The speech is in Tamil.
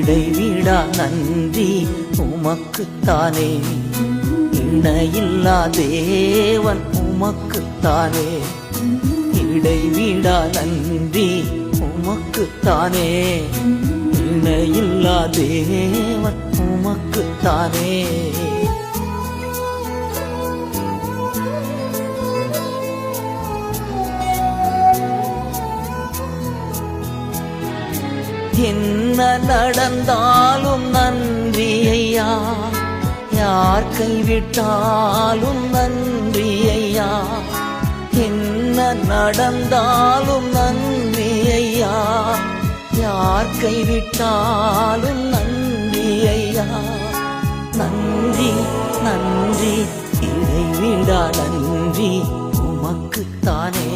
இடைவிடா நன்றி உமக்குத்தானே, இணையில்லா தேவன் உமக்குத்தானே. இடைவிடா நன்றி உமக்குத்தானே, இணையில்லா தேவன் உமக்குத்தானே. என்ன நடந்தாலும் நன்றி ஐயா, யார் கைவிட்டாலும் நன்றி ஐயா. என்ன நடந்தாலும் நன்றி ஐயா, யார் கைவிட்டாலும் நன்றி ஐயா. நன்றி நன்றி இடைவிடா நன்றி உமக்குத்தானே.